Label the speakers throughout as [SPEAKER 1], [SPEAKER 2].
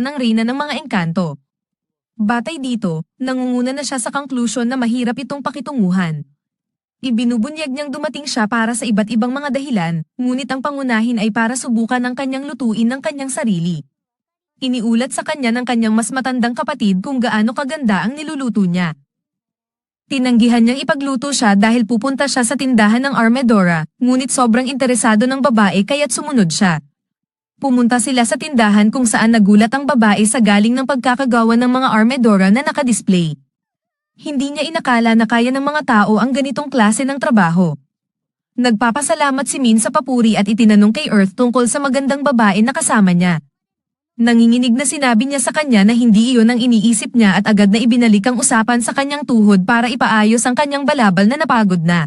[SPEAKER 1] ng Reyna ng mga engkanto. Batay dito, nangunguna na siya sa conclusion na mahirap itong pakitunguhan. Ibinubunyag niyang dumating siya para sa iba't ibang mga dahilan, ngunit ang pangunahin ay para subukan ng kanyang lutuin ng kanyang sarili. Iniulat sa kanya ng kanyang mas matandang kapatid kung gaano kaganda ang niluluto niya. Tinanggihan niyang ipagluto siya dahil pupunta siya sa tindahan ng Armedora, ngunit sobrang interesado ng babae kaya't sumunod siya. Pumunta sila sa tindahan kung saan nagulat ang babae sa galing ng pagkakagawa ng mga Armedora na nakadisplay. Hindi niya inakala na kaya ng mga tao ang ganitong klase ng trabaho. Nagpapasalamat si Min sa papuri at itinanong kay Earth tungkol sa magandang babae na kasama niya. Nanginginig na sinabi niya sa kanya na hindi iyon ang iniisip niya at agad na ibinalik ang usapan sa kanyang tuhod para ipaayos ang kanyang balabal na napagod na.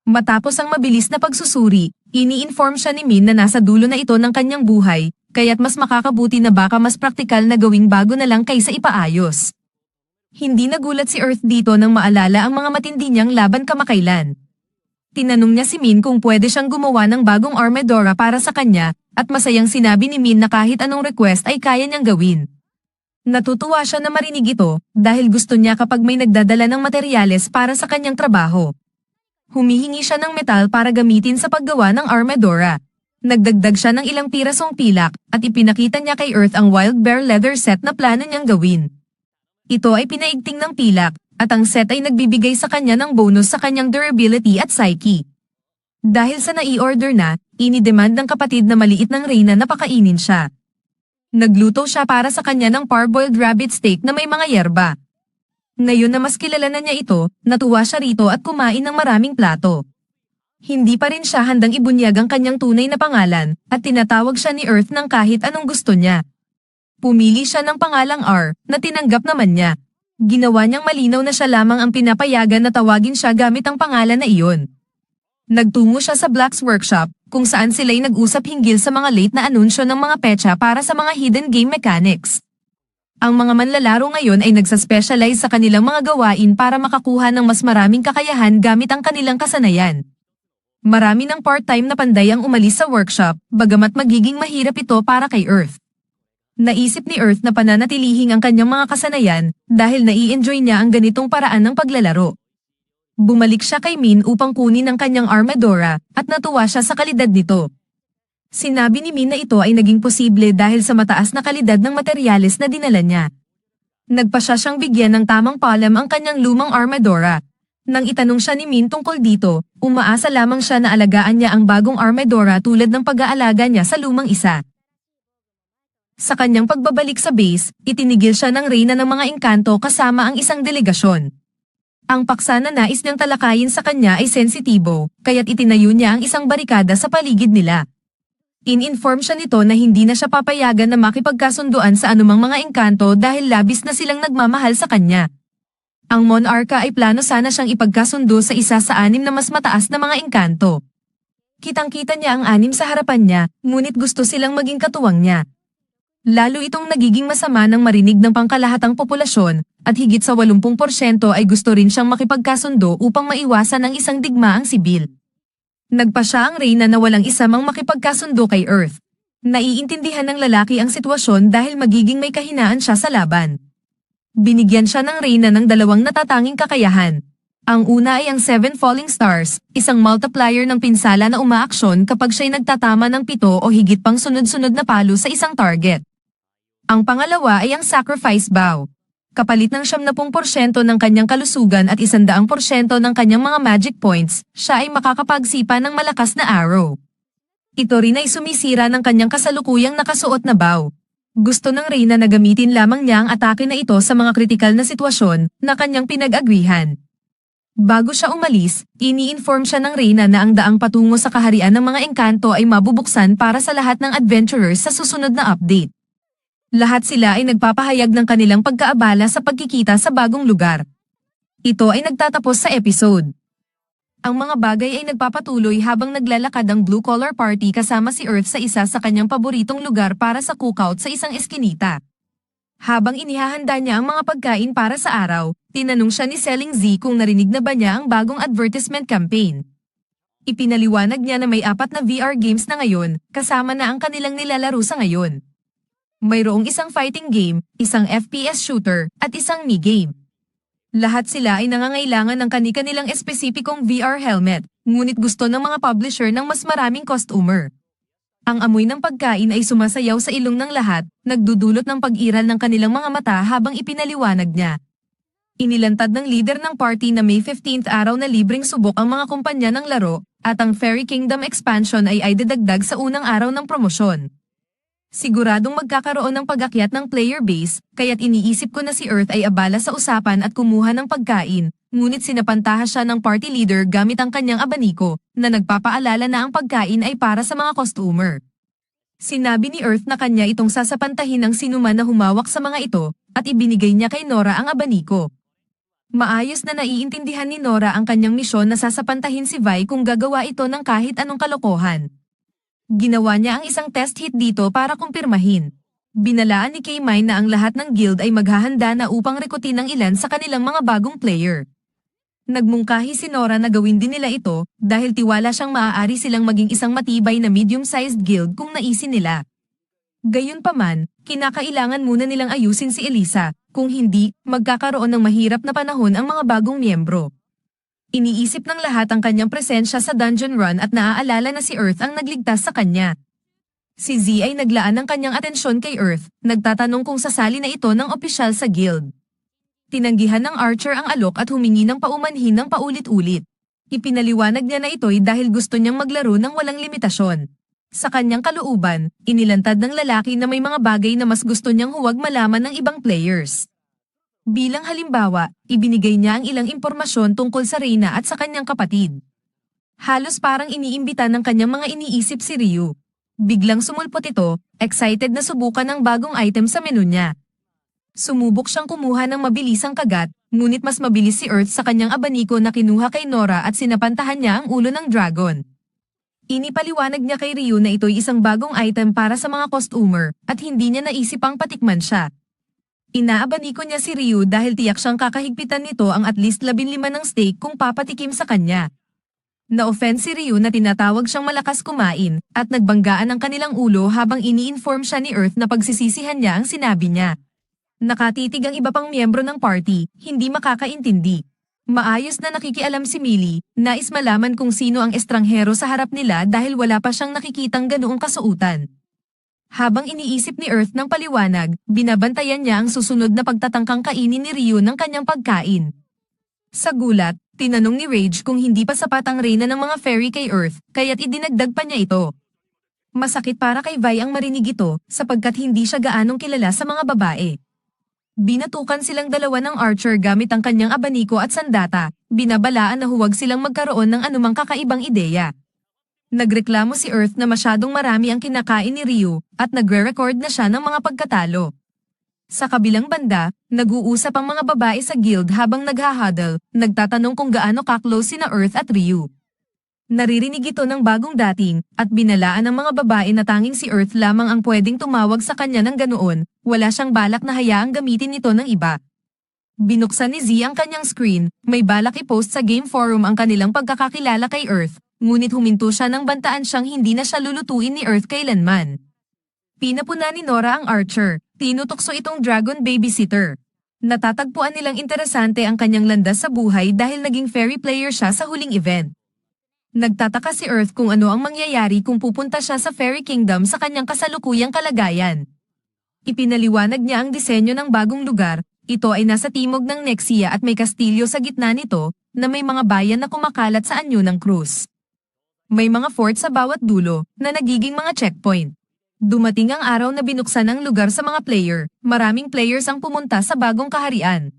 [SPEAKER 1] Matapos ang mabilis na pagsusuri, ini-inform siya ni Min na nasa dulo na ito ng kanyang buhay, kaya't mas makakabuti na baka mas praktikal na gawing bago na lang kaysa ipaayos. Hindi nagulat si Earth dito nang maalala ang mga matindi niyang laban kamakailan. Tinanong niya si Min kung pwede siyang gumawa ng bagong Armedora para sa kanya, at masayang sinabi ni Min na kahit anong request ay kaya niyang gawin. Natutuwa siya na marinig ito, dahil gusto niya kapag may nagdadala ng materyales para sa kanyang trabaho. Humihingi siya ng metal para gamitin sa paggawa ng Armedora. Nagdagdag siya ng ilang pirasong pilak, at ipinakita niya kay Earth ang Wild Bear leather set na plano niyang gawin. Ito ay pinaigting ng pilak, at ang set ay nagbibigay sa kanya ng bonus sa kanyang durability at psyche. Dahil sa nai-order na, ini-demand ng kapatid na maliit ng Reyna na pakainin siya. Nagluto siya para sa kanya ng parboiled rabbit steak na may mga yerba. Ngayon na mas kilala na niya ito, natuwa siya rito at kumain ng maraming plato. Hindi pa rin siya handang ibunyag ang kanyang tunay na pangalan, at tinatawag siya ni Earth ng kahit anong gusto niya. Pumili siya ng pangalang R, na tinanggap naman niya. Ginawa niyang malinaw na siya lamang ang pinapayagan na tawagin siya gamit ang pangalan na iyon. Nagtungo siya sa Black's workshop, kung saan sila'y nag-usap hinggil sa mga late na anunsyo ng mga petsa para sa mga hidden game mechanics. Ang mga manlalaro ngayon ay nagsaspecialize sa kanilang mga gawain para makakuha ng mas maraming kakayahan gamit ang kanilang kasanayan. Marami ng part-time na panday ang umalis sa workshop, bagamat magiging mahirap ito para kay Earth. Naisip ni Earth na pananatilihing ang kanyang mga kasanayan dahil nai-enjoy niya ang ganitong paraan ng paglalaro. Bumalik siya kay Min upang kunin ang kanyang Armedora at natuwa siya sa kalidad nito. Sinabi ni Min na ito ay naging posible dahil sa mataas na kalidad ng materyales na dinala niya. Nagpasya siyang bigyan ng tamang palem ang kanyang lumang Armedora. Nang itanong siya ni Min tungkol dito, umaasa lamang siya na alagaan niya ang bagong Armedora tulad ng pag-aalaga niya sa lumang isa. Sa kanyang pagbabalik sa base, itinigil siya ng Reyna ng mga engkanto kasama ang isang delegasyon. Ang paksa na nais niyang talakayin sa kanya ay sensitibo, kaya't itinayo niya ang isang barikada sa paligid nila. In-inform siya nito na hindi na siya papayagan na makipagkasunduan sa anumang mga engkanto dahil labis na silang nagmamahal sa kanya. Ang monarka ay plano sana siyang ipagkasundo sa isa sa 6 na mas mataas na mga engkanto. Kitang-kita niya ang 6 sa harapan niya, ngunit gusto silang maging katuwang niya. Lalo itong nagiging masama nang marinig ng pangkalahatang populasyon, at higit sa 80% ay gusto rin siyang makipagkasundo upang maiwasan ang isang digmaang sibil. Nagpasya ang Reyna na walang isa mang makipagkasundo kay Earth. Naiintindihan ng lalaki ang sitwasyon dahil magiging may kahinaan siya sa laban. Binigyan siya ng Reyna ng 2 natatanging kakayahan. Ang una ay ang 7 Falling Stars, isang multiplier ng pinsala na umaaksyon kapag siya'y nagtatama ng 7 o higit pang sunod-sunod na palo sa isang target. Ang pangalawa ay ang Sacrifice Bow. Kapalit ng 70% ng kanyang kalusugan at 100% ng kanyang mga magic points, siya ay makakapagsipa ng malakas na arrow. Ito rin ay sumisira ng kanyang kasalukuyang nakasuot na bow. Gusto ng Reyna na gamitin lamang niya ang atake na ito sa mga kritikal na sitwasyon na kanyang pinag-agrihan. Bago siya umalis, ini-inform siya ng Reyna na ang daang patungo sa kaharian ng mga engkanto ay mabubuksan para sa lahat ng adventurers sa susunod na update. Lahat sila ay nagpapahayag ng kanilang pagkaabala sa pagkikita sa bagong lugar. Ito ay nagtatapos sa episode. Ang mga bagay ay nagpapatuloy habang naglalakad ang Blue Collar Party kasama si Earth sa isa sa kanyang paboritong lugar para sa cookout sa isang eskinita. Habang inihahanda niya ang mga pagkain para sa araw, tinanong siya ni Selling Z kung narinig na ba niya ang bagong advertisement campaign. Ipinaliwanag niya na may 4 na VR games na ngayon, kasama na ang kanilang nilalaro sa ngayon. Mayroong isang fighting game, isang FPS shooter, at isang mini-game. Lahat sila ay nangangailangan ng kani-kanilang espesipikong VR helmet, ngunit gusto ng mga publisher ng mas maraming customer. Ang amoy ng pagkain ay sumasayaw sa ilong ng lahat, nagdudulot ng pag-iral ng kanilang mga mata habang ipinaliwanag niya. Inilantad ng leader ng party na May 15th araw na libreng subok ang mga kumpanya ng laro, at ang Fairy Kingdom expansion ay idadagdag sa unang araw ng promosyon. Siguradong magkakaroon ng pag-akyat ng player base, kaya't iniisip ko na si Earth ay abala sa usapan at kumuha ng pagkain, ngunit sinapantahas siya ng party leader gamit ang kanyang abaniko, na nagpapaalala na ang pagkain ay para sa mga customer. Sinabi ni Earth na kanya itong sasapantahin ng sinuman na humawak sa mga ito, at ibinigay niya kay Nora ang abaniko. Maayos na naiintindihan ni Nora ang kanyang misyon na sasapantahin si Vi kung gagawa ito ng kahit anong kalokohan. Ginawa niya ang isang test hit dito para kumpirmahin. Binalaan ni K-Mine na ang lahat ng guild ay maghahanda na upang rekrutin ng ilan sa kanilang mga bagong player. Nagmungkahi si Nora na gawin din nila ito dahil tiwala siyang maaari silang maging isang matibay na medium-sized guild kung naisin nila. Gayunpaman, kinakailangan muna nilang ayusin si Elisa, kung hindi, magkakaroon ng mahirap na panahon ang mga bagong miyembro. Iniisip ng lahat ang kanyang presensya sa dungeon run at naaalala na si Earth ang nagligtas sa kanya. Si Z ay naglaan ng kanyang atensyon kay Earth, nagtatanong kung sasali na ito ng opisyal sa guild. Tinanggihan ng Archer ang alok at humingi ng paumanhin ng paulit-ulit. Ipinaliwanag niya na ito'y dahil gusto niyang maglaro ng walang limitasyon. Sa kanyang kalooban, inilantad ng lalaki na may mga bagay na mas gusto niyang huwag malaman ng ibang players. Bilang halimbawa, ibinigay niya ang ilang impormasyon tungkol sa Reyna at sa kanyang kapatid. Halos parang iniimbita ng kanyang mga iniisip si Ryu. Biglang sumulpot ito, excited na subukan ang bagong item sa menu niya. Sumubok siyang kumuha ng mabilisang kagat, ngunit mas mabilis si Earth sa kanyang abaniko na kinuha kay Nora at sinapantahan niya ang ulo ng dragon. Inipaliwanag niya kay Ryu na ito'y isang bagong item para sa mga customer, at hindi niya naisip pang patikman siya. Inaabaniko niya si Ryu dahil tiyak siyang kakahigpitan nito ang at least 15 ng steak kung papatikim sa kanya. Na-offend si Ryu na tinatawag siyang malakas kumain, at nagbanggaan ang kanilang ulo habang ini-inform siya ni Earth na pagsisisihan niya ang sinabi niya. Nakatitig ang iba pang miyembro ng party, hindi makakaintindi. Maayos na nakikialam si Millie, nais malaman kung sino ang estranghero sa harap nila dahil wala pa siyang nakikitang ganoong kasuutan. Habang iniisip ni Earth ng paliwanag, binabantayan niya ang susunod na pagtatangkang kainin ni Ryu ng kanyang pagkain. Sa gulat, tinanong ni Rage kung hindi pa sapat ang reyna ng mga fairy kay Earth, kaya't idinagdag pa niya ito. Masakit para kay Vi ang marinig ito, sapagkat hindi siya gaanong kilala sa mga babae. Binatukan silang dalawa ng Archer gamit ang kanyang abaniko at sandata, binabalaan na huwag silang magkaroon ng anumang kakaibang ideya. Nagreklamo si Earth na masyadong marami ang kinakain ni Ryu, at nagre-record na siya ng mga pagkatalo. Sa kabilang banda, nag-uusap ang mga babae sa guild habang naghahuddle, nagtatanong kung gaano ka-close sina Earth at Ryu. Naririnig ito ng bagong dating, at binalaan ng mga babae na tanging si Earth lamang ang pwedeng tumawag sa kanya ng ganoon, wala siyang balak na hayaang gamitin ito ng iba. Binuksan ni Z ang kanyang screen, may balak i-post sa game forum ang kanilang pagkakakilala kay Earth, ngunit huminto siya nang bantaan siyang hindi na siya lulutuin ni Earth kailanman. Pinapuna ni Nora ang Archer, tinutokso itong dragon babysitter. Natatagpuan nilang interesante ang kanyang landas sa buhay dahil naging fairy player siya sa huling event. Nagtataka si Earth kung ano ang mangyayari kung pupunta siya sa Fairy Kingdom sa kanyang kasalukuyang kalagayan. Ipinaliwanag niya ang disenyo ng bagong lugar, ito ay nasa timog ng Nexia at may kastilyo sa gitna nito, na may mga bayan na kumakalat sa anyo ng krus. May mga fort sa bawat dulo, na nagiging mga checkpoint. Dumating ang araw na binuksan ang lugar sa mga player, maraming players ang pumunta sa bagong kaharian.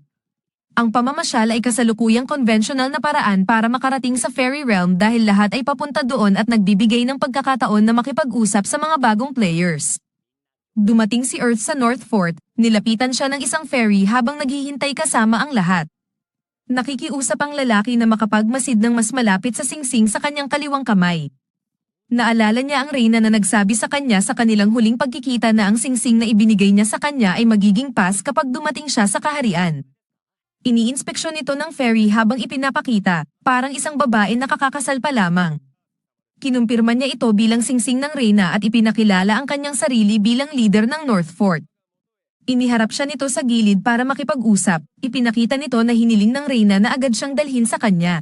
[SPEAKER 1] Ang pamamasyal ay kasalukuyang conventional na paraan para makarating sa Fairy Realm dahil lahat ay papunta doon at nagbibigay ng pagkakataon na makipag-usap sa mga bagong players. Dumating si Earth sa North Fort, nilapitan siya ng isang fairy habang naghihintay kasama ang lahat. Nakikiusap ang lalaki na makapagmasid ng mas malapit sa singsing sa kanyang kaliwang kamay. Naalala niya ang reyna na nagsabi sa kanya sa kanilang huling pagkikita na ang singsing na ibinigay niya sa kanya ay magiging pass kapag dumating siya sa kaharian. Iniinspeksyon ito ng fairy habang ipinapakita, parang isang babae na kakakasal pa lamang. Kinumpirma niya ito bilang singsing ng reyna at ipinakilala ang kanyang sarili bilang leader ng North Fort. Iniharap siya nito sa gilid para makipag-usap, ipinakita nito na hiniling ng reyna na agad siyang dalhin sa kanya.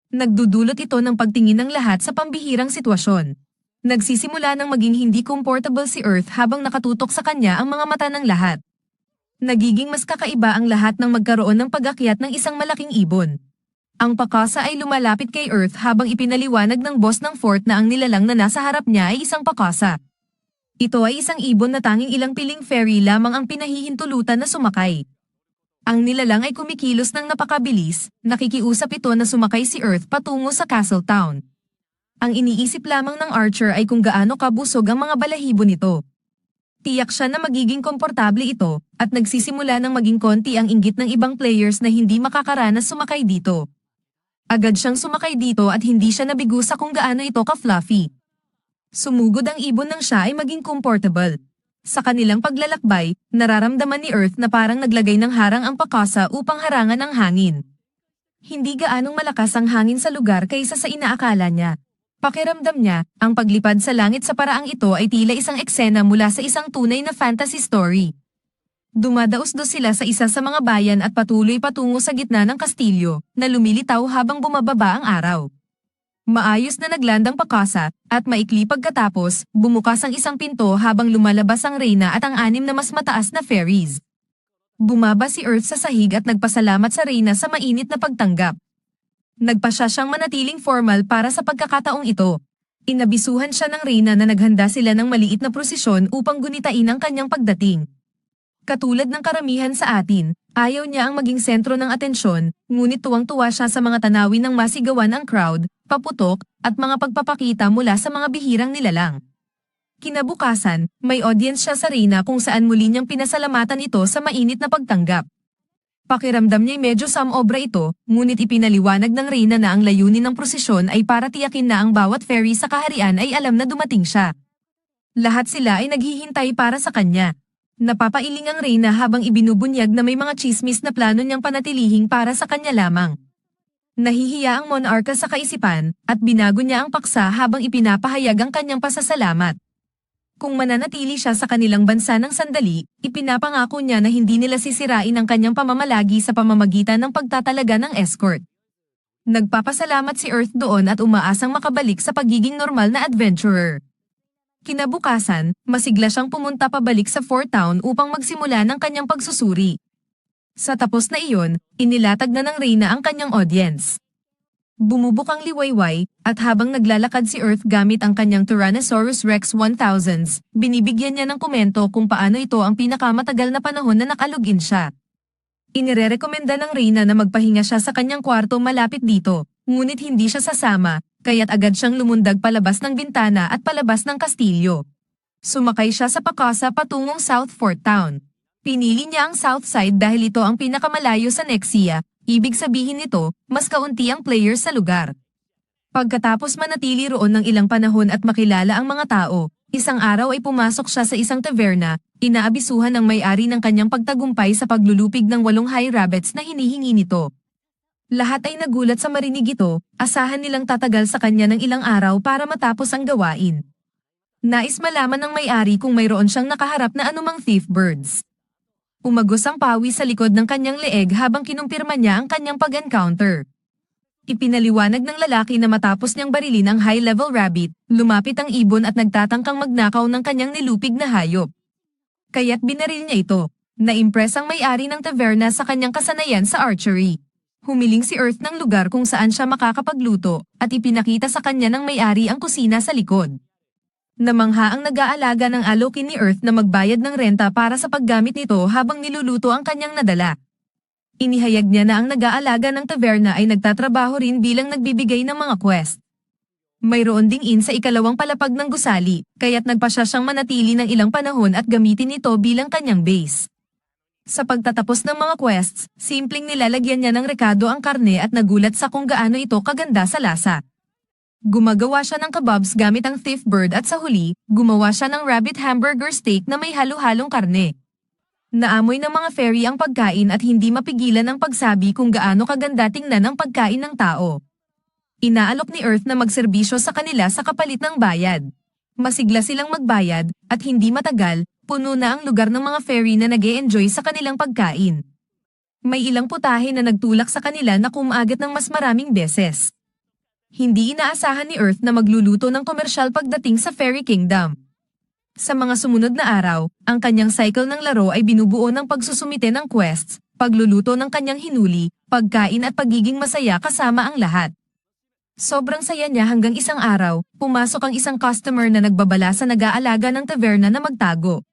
[SPEAKER 1] Nagdudulot ito ng pagtingin ng lahat sa pambihirang sitwasyon. Nagsisimula ng maging hindi comfortable si Earth habang nakatutok sa kanya ang mga mata ng lahat. Nagiging mas kakaiba ang lahat ng magkaroon ng pag-akyat ng isang malaking ibon. Ang pakasa ay lumalapit kay Earth habang ipinaliwanag ng boss ng fort na ang nilalang na nasa harap niya ay isang pakasa. Ito ay isang ibon na tanging ilang piling fairy lamang ang pinahihintulutan na sumakay. Ang nilalang ay kumikilos ng napakabilis, nakikiusap ito na sumakay si Earth patungo sa Castle Town. Ang iniisip lamang ng Archer ay kung gaano kabusog ang mga balahibo nito. Tiyak siya na magiging komportable ito, at nagsisimula ng maging konti ang inggit ng ibang players na hindi makakaranas sumakay dito. Agad siyang sumakay dito at hindi siya nabigo sa kung gaano ito ka-fluffy. Sumugod ang ibon nang siya ay maging comfortable. Sa kanilang paglalakbay, nararamdaman ni Earth na parang naglagay ng harang ang pakasa upang harangan ang hangin. Hindi gaanong malakas ang hangin sa lugar kaysa sa inaakala niya. Pakiramdam niya, ang paglipad sa langit sa paraang ito ay tila isang eksena mula sa isang tunay na fantasy story. Dumadaos-dos sila sa isa sa mga bayan at patuloy patungo sa gitna ng kastilyo, na lumilitaw habang bumababa ang araw. Maayos na naglandang pakasa, at maikli pagkatapos, bumukas ang isang pinto habang lumalabas ang reyna at ang 6 na mas mataas na fairies. Bumaba si Earth sa sahig at nagpasalamat sa reyna sa mainit na pagtanggap. Nagpasya siyang manatiling formal para sa pagkakataong ito. Inabisuhan siya ng reyna na naghanda sila ng maliit na prosesyon upang gunitain ang kanyang pagdating. Katulad ng karamihan sa atin, ayaw niya ang maging sentro ng atensyon, ngunit tuwang-tuwa siya sa mga tanawin ng masigawan ang crowd, paputok, at mga pagpapakita mula sa mga bihirang nilalang. Kinabukasan, may audience siya sa reyna kung saan muli niyang pinasalamatan ito sa mainit na pagtanggap. Pakiramdam niya'y medyo samobra ito, ngunit ipinaliwanag ng reyna na ang layunin ng prosesyon ay para tiyakin na ang bawat fairy sa kaharian ay alam na dumating siya. Lahat sila ay naghihintay para sa kanya. Napapailing ang reyna habang ibinubunyag na may mga tsismis na plano niyang panatilihing para sa kanya lamang. Nahihiya ang monarka sa kaisipan, at binago niya ang paksa habang ipinapahayag ang kanyang pasasalamat. Kung mananatili siya sa kanilang bansa ng sandali, ipinapangako niya na hindi nila sisirain ang kanyang pamamalagi sa pamamagitan ng pagtatalaga ng escort. Nagpapasalamat si Earth doon at umaasang makabalik sa pagiging normal na adventurer. Kinabukasan, masigla siyang pumunta pabalik sa Fort Town upang magsimula ng kanyang pagsusuri. Sa tapos na iyon, inilatag na ng reyna ang kanyang audience. Bumubukang liwayway, at habang naglalakad si Earth gamit ang kanyang Tyrannosaurus Rex 1000s, binibigyan niya ng komento kung paano ito ang pinakamatagal na panahon na nakalugin siya. Inirerekomenda ng reyna na magpahinga siya sa kanyang kwarto malapit dito, ngunit hindi siya sasama, kaya't agad siyang lumundag palabas ng bintana at palabas ng kastilyo. Sumakay siya sa pakasa patungong South Fort Town. Pinili niya ang South Side dahil ito ang pinakamalayo sa Nexia, ibig sabihin nito, mas kaunti ang players sa lugar. Pagkatapos manatili roon ng ilang panahon at makilala ang mga tao, isang araw ay pumasok siya sa isang taverna, inaabisuhan ng may-ari ng kanyang pagtagumpay sa paglulupig ng 8 high rabbits na hinihingi nito. Lahat ay nagulat sa marinig ito, asahan nilang tatagal sa kanya ng ilang araw para matapos ang gawain. Nais malaman ng may-ari kung mayroon siyang nakaharap na anumang thief birds. Umagos ang pawi sa likod ng kanyang leeg habang kinumpirma niya ang kanyang pag-encounter. Ipinaliwanag ng lalaki na matapos niyang barilin ang high-level rabbit, lumapit ang ibon at nagtatangkang magnakaw ng kanyang nilupig na hayop. Kaya't binaril niya ito. Na-impress ang may-ari ng taverna sa kanyang kasanayan sa archery. Humiling si Earth ng lugar kung saan siya makakapagluto, at ipinakita sa kanya ng may-ari ang kusina sa likod. Namangha ang nag-aalaga ng alokin ni Earth na magbayad ng renta para sa paggamit nito habang niluluto ang kanyang nadala. Inihayag niya na ang nag-aalaga ng taverna ay nagtatrabaho rin bilang nagbibigay ng mga quest. Mayroon ding in sa ikalawang palapag ng gusali, kaya't nagpasya siyang manatili ng ilang panahon at gamitin ito bilang kanyang base. Sa pagtatapos ng mga quests, simpleng nilalagyan niya ng rekado ang karne at nagulat sa kung gaano ito kaganda sa lasa. Gumagawa siya ng kebabs gamit ang thief bird at sa huli, gumawa siya ng rabbit hamburger steak na may halo-halong karne. Naamoy ng mga fairy ang pagkain at hindi mapigilan ang pagsabi kung gaano kaganda tingnan ang pagkain ng tao. Inaalok ni Earth na magserbisyo sa kanila sa kapalit ng bayad. Masigla silang magbayad, at hindi matagal, puno na ang lugar ng mga fairy na nag-e-enjoy sa kanilang pagkain. May ilang putahe na nagtulak sa kanila na kumaagat ng mas maraming beses. Hindi inaasahan ni Earth na magluluto ng komersyal pagdating sa Fairy Kingdom. Sa mga sumunod na araw, ang kanyang cycle ng laro ay binubuo ng pagsusumite ng quests, pagluluto ng kanyang hinuli, pagkain at pagiging masaya kasama ang lahat. Sobrang saya niya hanggang isang araw, pumasok ang isang customer na nagbabala sa nag-aalaga ng taverna na magtago.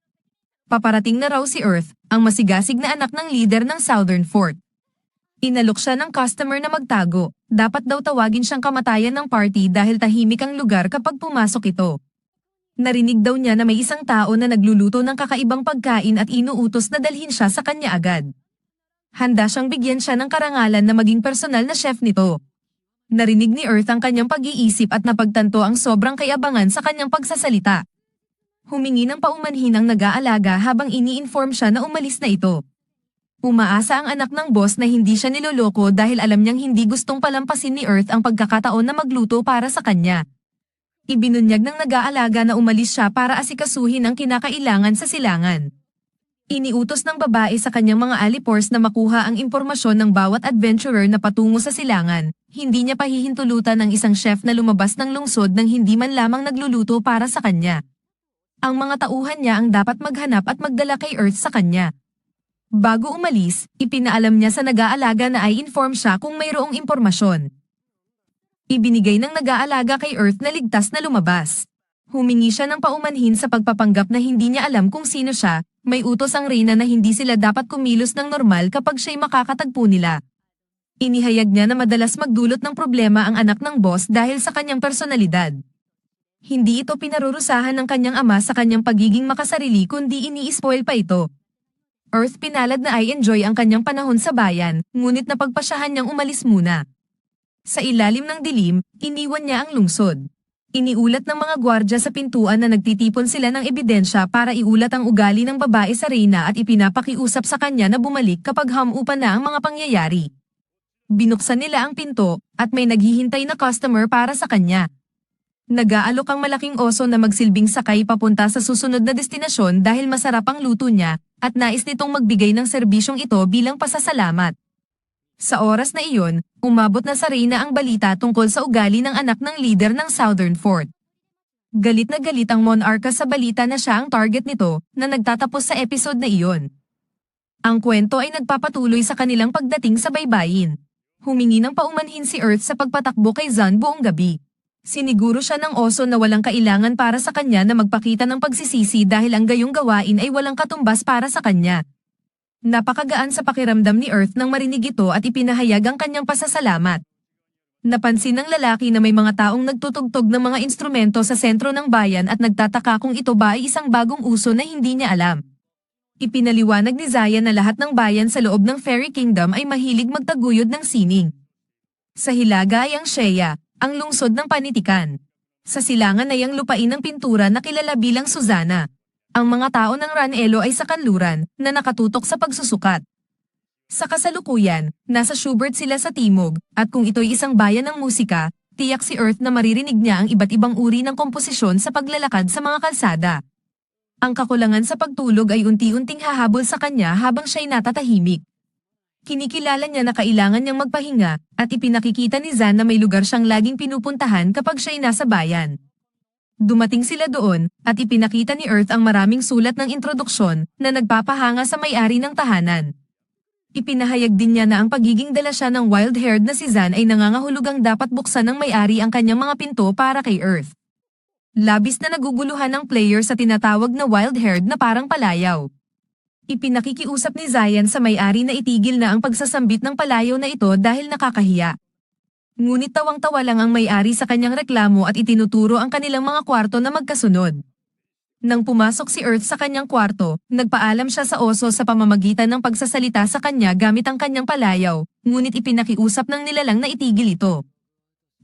[SPEAKER 1] Paparating na raw si Earth, ang masigasig na anak ng leader ng Southern Fort. Inalok siya ng customer na magtago, dapat daw tawagin siyang kamatayan ng party dahil tahimik ang lugar kapag pumasok ito. Narinig daw niya na may isang tao na nagluluto ng kakaibang pagkain at inuutos na dalhin siya sa kanya agad. Handa siyang bigyan siya ng karangalan na maging personal na chef nito. Narinig ni Earth ang kanyang pag-iisip at napagtanto ang sobrang kayabangan sa kanyang pagsasalita. Humingi ng paumanhin ang nag-aalaga habang ini-inform siya na umalis na ito. Umaasa ang anak ng boss na hindi siya niloloko dahil alam niyang hindi gustong palampasin ni Earth ang pagkakataon na magluto para sa kanya. Ibinunyag ng nag-aalaga na umalis siya para asikasuhin ang kinakailangan sa silangan. Iniutos ng babae sa kanyang mga alipors na makuha ang impormasyon ng bawat adventurer na patungo sa silangan. Hindi niya pahihintulutan ang isang chef na lumabas ng lungsod nang hindi man lamang nagluluto para sa kanya. Ang mga tauhan niya ang dapat maghanap at magdala kay Earth sa kanya. Bago umalis, ipinaalam niya sa nag-aalaga na i-inform siya kung mayroong impormasyon. Ibinigay ng nag-aalaga kay Earth na ligtas na lumabas. Humingi siya ng paumanhin sa pagpapanggap na hindi niya alam kung sino siya. May utos ang reyna na hindi sila dapat kumilos ng normal kapag siya'y makakatagpo nila. Inihayag niya na madalas magdulot ng problema ang anak ng boss dahil sa kanyang personalidad. Hindi ito pinarurusahan ng kanyang ama sa kanyang pagiging makasarili kundi ini-spoil pa ito. Earth pinalad na i-enjoy ang kanyang panahon sa bayan, ngunit napagpasyahan niyang umalis muna. Sa ilalim ng dilim, iniwan niya ang lungsod. Iniulat ng mga gwardya sa pintuan na nagtitipon sila ng ebidensya para iulat ang ugali ng babae sa reyna at ipinapakiusap sa kanya na bumalik kapag hamupan na ang mga pangyayari. Binuksan nila ang pinto at may naghihintay na customer para sa kanya. Nag-aalok ang malaking oso na magsilbing sakay papunta sa susunod na destinasyon dahil masarap ang luto niya at nais nitong magbigay ng serbisyong ito bilang pasasalamat. Sa oras na iyon, umabot na sa reyna ang balita tungkol sa ugali ng anak ng leader ng Southern Fort. Galit na galit ang monarka sa balita na siya ang target nito na nagtatapos sa episode na iyon. Ang kwento ay nagpapatuloy sa kanilang pagdating sa baybayin. Humingi ng paumanhin si Earth sa pagpatakbo kay Zan buong gabi. Siniguro siya ng oso na walang kailangan para sa kanya na magpakita ng pagsisisi dahil ang gayong gawain ay walang katumbas para sa kanya. Napakagaan sa pakiramdam ni Earth nang marinig ito at ipinahayag ang kanyang pasasalamat. Napansin ng lalaki na may mga taong nagtutugtog ng mga instrumento sa sentro ng bayan at nagtataka kung ito ba ay isang bagong uso na hindi niya alam. Ipinaliwanag ni Zaya na lahat ng bayan sa loob ng Fairy Kingdom ay mahilig magtaguyod ng sining. Sa Hilaga ay ang Shea, ang lungsod ng panitikan. Sa silangan ay ang lupain ng pintura na kilala bilang Susana. Ang mga tao ng Ranelo ay sa kanluran, na nakatutok sa pagsusukat. Sa kasalukuyan, nasa Schubert sila sa timog, at kung ito'y isang bayan ng musika, tiyak si Earth na maririnig niya ang iba't ibang uri ng komposisyon sa paglalakad sa mga kalsada. Ang kakulangan sa pagtulog ay unti-unting hahabol sa kanya habang siya'y natatahimik. Kinikilala niya na kailangan niyang magpahinga, at ipinakikita ni Zan na may lugar siyang laging pinupuntahan kapag siya'y nasa bayan. Dumating sila doon, at ipinakita ni Earth ang maraming sulat ng introduksyon na nagpapahanga sa may-ari ng tahanan. Ipinahayag din niya na ang pagiging dala siya ng wild-haired na si Zan ay nangangahulugang dapat buksan ng may-ari ang kanyang mga pinto para kay Earth. Labis na naguguluhan ng player sa tinatawag na wild-haired na parang palayaw. Ipinakikiusap ni Zayan sa may-ari na itigil na ang pagsasambit ng palayaw na ito dahil nakakahiya. Ngunit tawang-tawa lang ang may-ari sa kanyang reklamo at itinuturo ang kanilang mga kwarto na magkasunod. Nang pumasok si Earth sa kanyang kwarto, nagpaalam siya sa oso sa pamamagitan ng pagsasalita sa kanya gamit ang kanyang palayaw, ngunit ipinakiusap ng nilalang na itigil ito.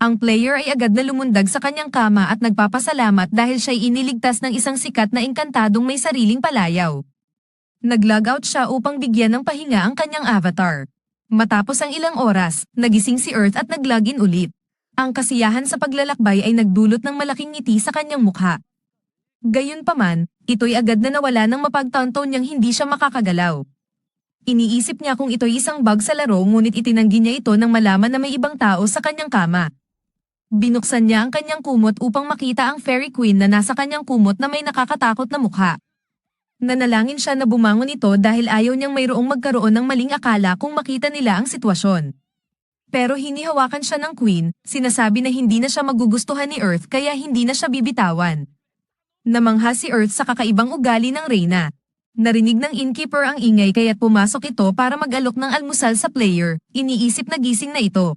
[SPEAKER 1] Ang player ay agad na lumundag sa kanyang kama at nagpapasalamat dahil siya'y iniligtas ng isang sikat na engkantadong may sariling palayaw. Nag-logout siya upang bigyan ng pahinga ang kanyang avatar. Matapos ang ilang oras, nagising si Earth at nag-login ulit. Ang kasiyahan sa paglalakbay ay nagdulot ng malaking ngiti sa kanyang mukha. Gayunpaman, ito'y agad na nawala nang mapagtanto niyang hindi siya makakagalaw. Iniisip niya kung ito'y isang bug sa laro ngunit itinanggi niya ito nang malaman na may ibang tao sa kanyang kama. Binuksan niya ang kanyang kumot upang makita ang Fairy Queen na nasa kanyang kumot na may nakakatakot na mukha. Nanalangin siya na bumangon ito dahil ayaw niyang mayroong magkaroon ng maling akala kung makita nila ang sitwasyon. Pero hinihawakan siya ng Queen, sinasabi na hindi na siya magugustuhan ni Earth kaya hindi na siya bibitawan. Namangha si Earth sa kakaibang ugali ng Reyna. Narinig ng innkeeper ang ingay kaya't pumasok ito para mag-alok ng almusal sa player, iniisip na gising na ito.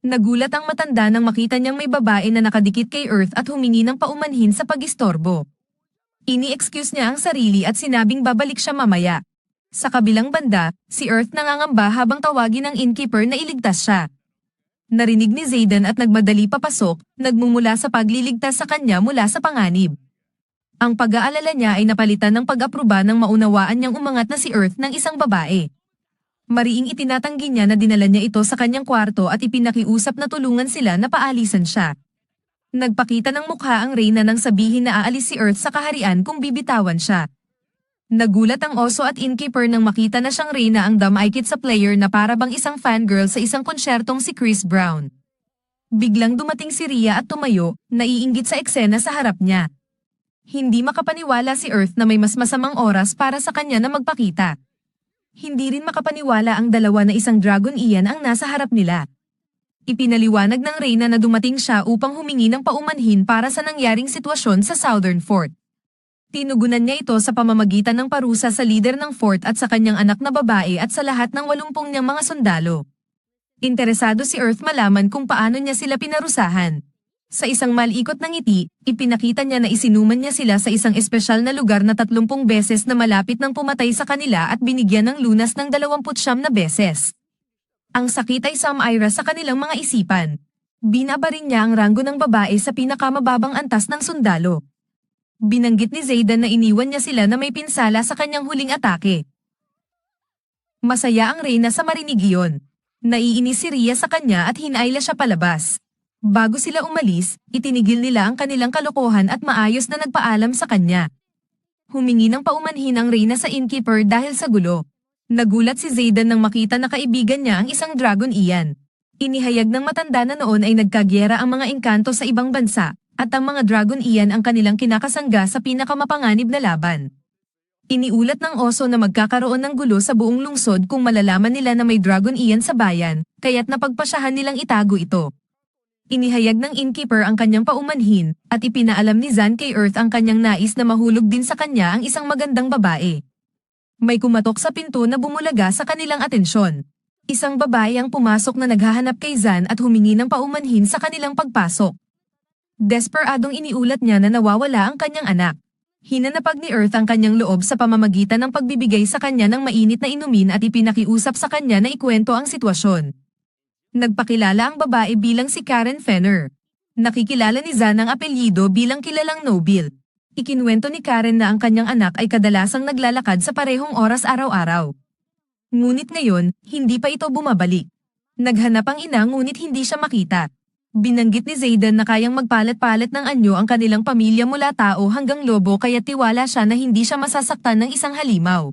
[SPEAKER 1] Nagulat ang matanda nang makita niyang may babae na nakadikit kay Earth at humingi ng paumanhin sa pag-istorbo. Ini-excuse niya ang sarili at sinabing babalik siya mamaya. Sa kabilang banda, si Earth nangangamba habang tawagin ng innkeeper na iligtas siya. Narinig ni Zayden at nagmadali papasok, nagmumula sa pagliligtas sa kanya mula sa panganib. Ang pag-aalala niya ay napalitan ng pag-aproba nang maunawaan niyang umangat na si Earth ng isang babae. Mariing itinatanggi niya na dinala niya ito sa kanyang kwarto at ipinakiusap na tulungan sila na paalisan siya. Nagpakita ng mukha ang Reyna nang sabihin na aalis si Earth sa kaharian kung bibitawan siya. Nagulat ang oso at innkeeper nang makita na siyang Reyna ang damaykit sa player na para bang isang fangirl sa isang konsyertong si Chris Brown. Biglang dumating si Rhea at tumayo, naiinggit sa eksena sa harap niya. Hindi makapaniwala si Earth na may mas masamang oras para sa kanya na magpakita. Hindi rin makapaniwala ang dalawa na isang dragon iyan ang nasa harap nila. Ipinaliwanag ng Reyna na dumating siya upang humingi ng paumanhin para sa nangyaring sitwasyon sa Southern Fort. Tinugunan niya ito sa pamamagitan ng parusa sa leader ng fort at sa kanyang anak na babae at sa lahat ng 80 niyang mga sundalo. Interesado si Earth malaman kung paano niya sila pinarusahan. Sa isang malikot ng ngiti, ipinakita niya na isinuman niya sila sa isang espesyal na lugar na 30 beses na malapit nang pumatay sa kanila at binigyan ng lunas ng 29 na beses. Ang sakit ay samaira sa kanilang mga isipan. Binabarin niya ang ranggo ng babae sa pinakamababang antas ng sundalo. Binanggit ni Zayden na iniwan niya sila na may pinsala sa kanyang huling atake. Masaya ang Reyna sa marinig iyon. Naiinis si Rhea sa kanya at hinayla siya palabas. Bago sila umalis, itinigil nila ang kanilang kalokohan at maayos na nagpaalam sa kanya. Humingi ng paumanhin ang Reyna sa innkeeper dahil sa gulo. Nagulat si Zayden nang makita na kaibigan niya ang isang dragon iyan. Inihayag ng matanda na noon ay nagkagyera ang mga engkanto sa ibang bansa, at ang mga dragon iyan ang kanilang kinakasangga sa pinakamapanganib na laban. Iniulat ng oso na magkakaroon ng gulo sa buong lungsod kung malalaman nila na may dragon iyan sa bayan, kaya't napagpasyahan nilang itago ito. Inihayag ng innkeeper ang kanyang paumanhin, at ipinaalam ni Zan kay Earth ang kanyang nais na mahulog din sa kanya ang isang magandang babae. May kumatok sa pinto na bumulaga sa kanilang atensyon. Isang babae ang pumasok na naghahanap kay Zan at humingi ng paumanhin sa kanilang pagpasok. Desperadong iniulat niya na nawawala ang kanyang anak. Hinanapag ni Earth ang kanyang loob sa pamamagitan ng pagbibigay sa kanya ng mainit na inumin at ipinakiusap sa kanya na ikwento ang sitwasyon. Nagpakilala ang babae bilang si Karen Fenner. Nakikilala ni Zan ang apelyido bilang kilalang Noble. Ikinwento ni Karen na ang kanyang anak ay kadalasang naglalakad sa parehong oras araw-araw. Ngunit ngayon, hindi pa ito bumabalik. Naghanap ang ina ngunit hindi siya makita. Binanggit ni Zayden na kayang magpalat-palat ng anyo ang kanilang pamilya mula tao hanggang lobo kaya tiwala siya na hindi siya masasaktan ng isang halimaw.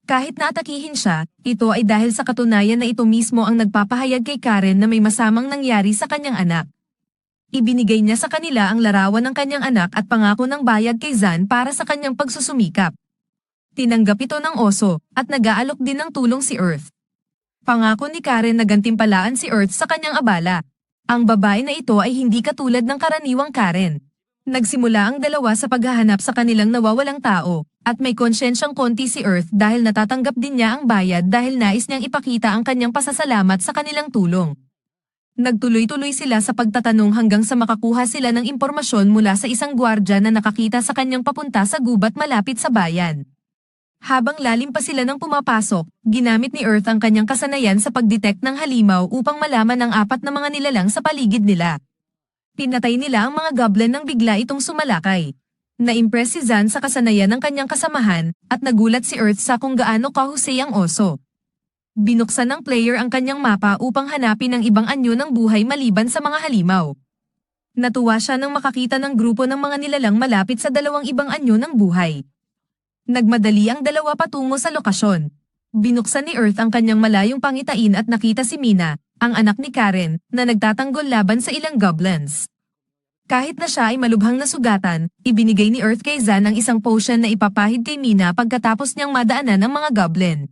[SPEAKER 1] Kahit naatakihin siya, ito ay dahil sa katunayan na ito mismo ang nagpapahayag kay Karen na may masamang nangyari sa kanyang anak. Ibinigay niya sa kanila ang larawan ng kanyang anak at pangako ng bayad kay Zan para sa kanyang pagsusumikap. Tinanggap ito ng oso, at nag-aalok din ng tulong si Earth. Pangako ni Karen na gantimpalaan si Earth sa kanyang abala. Ang babae na ito ay hindi katulad ng karaniwang Karen. Nagsimula ang dalawa sa paghahanap sa kanilang nawawalang tao, at may konsyensyang konti si Earth dahil natatanggap din niya ang bayad dahil nais niyang ipakita ang kanyang pasasalamat sa kanilang tulong. Nagtuloy-tuloy sila sa pagtatanong hanggang sa makakuha sila ng impormasyon mula sa isang gwardya na nakakita sa kanyang papunta sa gubat malapit sa bayan. Habang lalim pa sila ng pumapasok, ginamit ni Earth ang kanyang kasanayan sa pagdetect ng halimaw upang malaman ang 4 na mga nilalang sa paligid nila. Pinatay nila ang mga goblin nang bigla itong sumalakay. Na-impress si Zan sa kasanayan ng kanyang kasamahan, at nagulat si Earth sa kung gaano kahusay ang oso. Binuksan ng player ang kanyang mapa upang hanapin ang ibang anyo ng buhay maliban sa mga halimaw. Natuwa siya nang makakita ng grupo ng mga nilalang malapit sa dalawang ibang anyo ng buhay. Nagmadali ang dalawa patungo sa lokasyon. Binuksan ni Earth ang kanyang malayong pangitain at nakita si Mina, ang anak ni Karen, na nagtatanggol laban sa ilang goblins. Kahit na siya ay malubhang nasugatan, ibinigay ni Earth kay Zan ang isang potion na ipapahid kay Mina pagkatapos niyang madaanan ng mga goblin.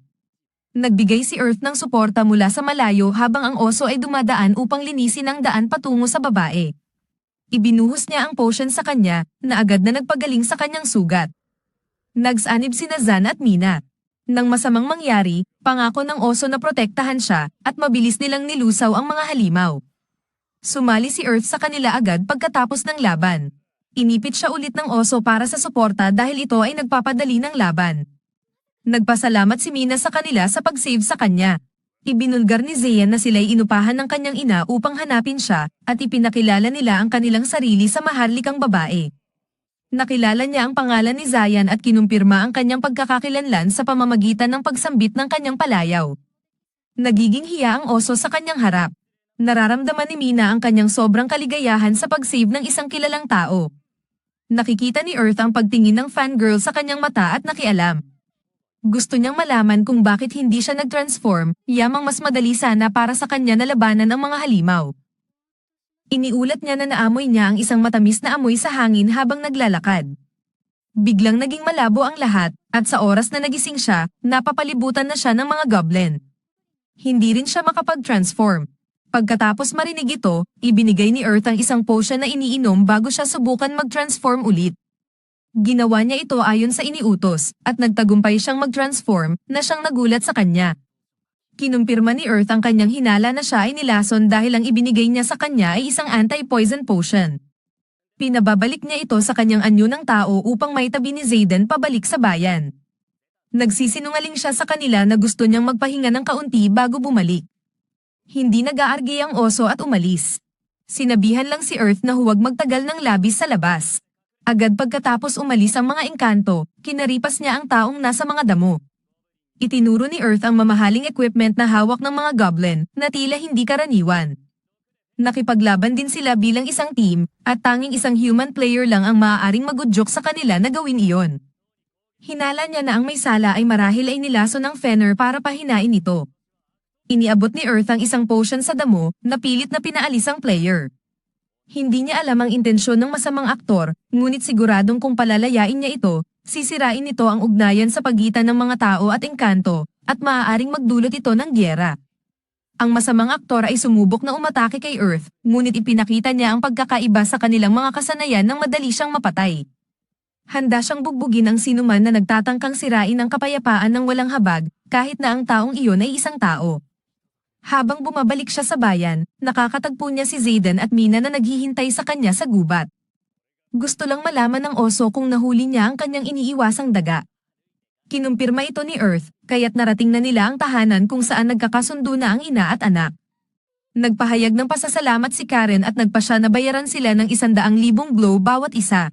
[SPEAKER 1] Nagbigay si Earth ng suporta mula sa malayo habang ang oso ay dumadaan upang linisin ang daan patungo sa babae. Ibinuhos niya ang potion sa kanya, na agad na nagpagaling sa kanyang sugat. Nagsanib sina Zan at Mina. Nang masamang mangyari, pangako ng oso na protektahan siya at mabilis nilang nilusaw ang mga halimaw. Sumali si Earth sa kanila agad pagkatapos ng laban. Inipit siya ulit ng oso para sa suporta dahil ito ay nagpapadali ng laban. Nagpasalamat si Mina sa kanila sa pag-save sa kanya. Ibinulgar ni Zayan na sila'y inupahan ng kanyang ina upang hanapin siya at ipinakilala nila ang kanilang sarili sa maharlikang babae. Nakilala niya ang pangalan ni Zayan at kinumpirma ang kanyang pagkakakilanlan sa pamamagitan ng pagsambit ng kanyang palayaw. Nagiging hiya ang oso sa kanyang harap. Nararamdaman ni Mina ang kanyang sobrang kaligayahan sa pag-save ng isang kilalang tao. Nakikita ni Earth ang pagtingin ng fangirl sa kanyang mata at nakialam. Gusto niyang malaman kung bakit hindi siya nag-transform, yamang mas madali sana para sa kanya na labanan ang mga halimaw. Iniulat niya na naamoy niya ang isang matamis na amoy sa hangin habang naglalakad. Biglang naging malabo ang lahat, at sa oras na nagising siya, napapalibutan na siya ng mga goblin. Hindi rin siya makapag-transform. Pagkatapos marinig ito, ibinigay ni Earth ang isang potion na iniinom bago siya subukan mag-transform ulit. Ginawa niya ito ayon sa iniutos, at nagtagumpay siyang mag-transform, na siyang nagulat sa kanya. Kinumpirma ni Earth ang kanyang hinala na siya ay nilason dahil ang ibinigay niya sa kanya ay isang anti-poison potion. Pinababalik niya ito sa kanyang anyo ng tao upang maitabi ni Zayden pabalik sa bayan. Nagsisinungaling siya sa kanila na gusto niyang magpahinga ng kaunti bago bumalik. Hindi nag-aargi ang oso at umalis. Sinabihan lang si Earth na huwag magtagal ng labis sa labas. Agad pagkatapos umalis ang mga engkanto, kinaripas niya ang taong nasa mga damo. Itinuro ni Earth ang mamahaling equipment na hawak ng mga goblin na tila hindi karaniwan. Nakipaglaban din sila bilang isang team at tanging isang human player lang ang maaaring magudyok sa kanila na gawin iyon. Hinala niya na ang may sala ay marahil ay nilaso ng Fenner para pahinain ito. Iniabot ni Earth ang isang potion sa damo na pilit na pinaalis ang player. Hindi niya alam ang intensyon ng masamang aktor, ngunit siguradong kung palalayain niya ito, sisirain nito ang ugnayan sa pagitan ng mga tao at engkanto, at maaaring magdulot ito ng gyera. Ang masamang aktor ay sumubok na umatake kay Earth, ngunit ipinakita niya ang pagkakaiba sa kanilang mga kasanayan nang madali siyang mapatay. Handa siyang bugbugin ang sinuman na nagtatangkang sirain ang kapayapaan ng walang habag, kahit na ang taong iyon ay isang tao. Habang bumabalik siya sa bayan, nakakatagpo niya si Zayden at Mina na naghihintay sa kanya sa gubat. Gusto lang malaman ng oso kung nahuli niya ang kanyang iniiwasang daga. Kinumpirma ito ni Earth, kaya't narating na nila ang tahanan kung saan nagkakasundo na ang ina at anak. Nagpahayag ng pasasalamat si Karen at nagpasya na bayaran sila ng 100,000 blow bawat isa.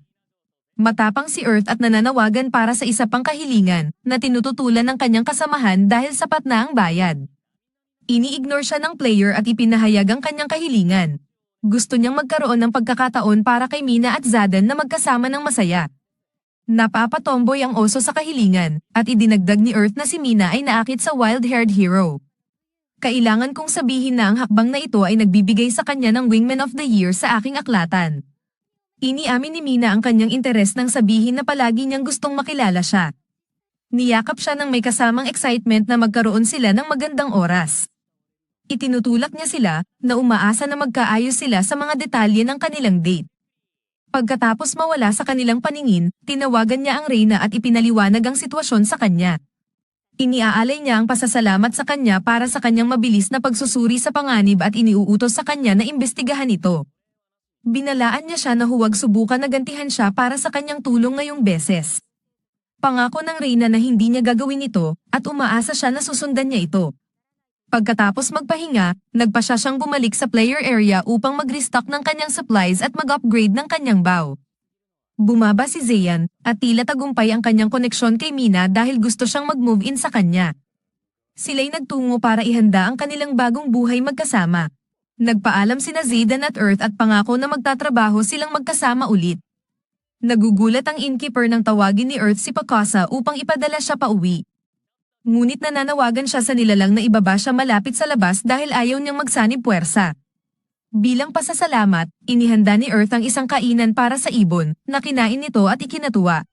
[SPEAKER 1] Matapang si Earth at nananawagan para sa isa pang kahilingan, na tinututulan ng kanyang kasamahan dahil sapat na ang bayad. Ini-ignore siya ng player at ipinahayag ang kanyang kahilingan. Gusto niyang magkaroon ng pagkakataon para kay Mina at Zaden na magkasama ng masaya. Napapatomboy ang oso sa kahilingan, at idinagdag ni Earth na si Mina ay naakit sa wild-haired hero. Kailangan kong sabihin na ang hakbang na ito ay nagbibigay sa kanya ng Wingman of the Year sa aking aklatan. Iniamin ni Mina ang kanyang interes nang sabihin na palagi niyang gustong makilala siya. Niyakap siya ng may kasamang excitement na magkaroon sila ng magandang oras. Itinutulak niya sila na umaasa na magkaayos sila sa mga detalye ng kanilang date. Pagkatapos mawala sa kanilang paningin, tinawagan niya ang Reyna at ipinaliwanag ang sitwasyon sa kanya. Iniaalay niya ang pasasalamat sa kanya para sa kanyang mabilis na pagsusuri sa panganib at iniuutos sa kanya na imbestigahan ito. Binalaan niya siya na huwag subukan na gantihan siya para sa kanyang tulong ngayong beses. Pangako ng Reyna na hindi niya gagawin ito at umaasa siya na susundan niya ito. Pagkatapos magpahinga, nagpasya siyang bumalik sa player area upang mag-restock ng kanyang supplies at mag-upgrade ng kanyang bow. Bumaba si Zayan, at tila tagumpay ang kanyang koneksyon kay Mina dahil gusto siyang mag-move in sa kanya. Sila'y nagtungo para ihanda ang kanilang bagong buhay magkasama. Nagpaalam sina Zayden at Earth at pangako na magtatrabaho silang magkasama ulit. Nagugulat ang innkeeper nang tawagin ni Earth si Pakasa upang ipadala siya pauwi. Ngunit nananawagan siya sa nilalang na ibaba siya malapit sa labas dahil ayaw niyang magsanib puwersa. Bilang pasasalamat, inihanda ni Earth ang isang kainan para sa ibon, na kinain nito at ikinatuwa.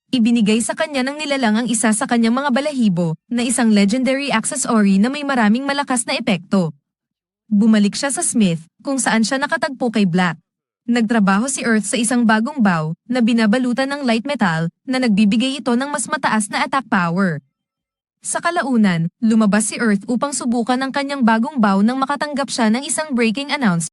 [SPEAKER 1] Ibinigay sa kanya ng nilalang ang isa sa kanyang mga balahibo, na isang legendary accessory na may maraming malakas na epekto. Bumalik siya sa Smith, kung saan siya nakatagpo kay Black. Nagtrabaho si Earth sa isang bagong bow, na binabalutan ng light metal, na nagbibigay ito ng mas mataas na attack power. Sa kalaunan, lumabas si Earth upang subukan ang kanyang bagong bow nang makatanggap siya ng isang breaking announcement.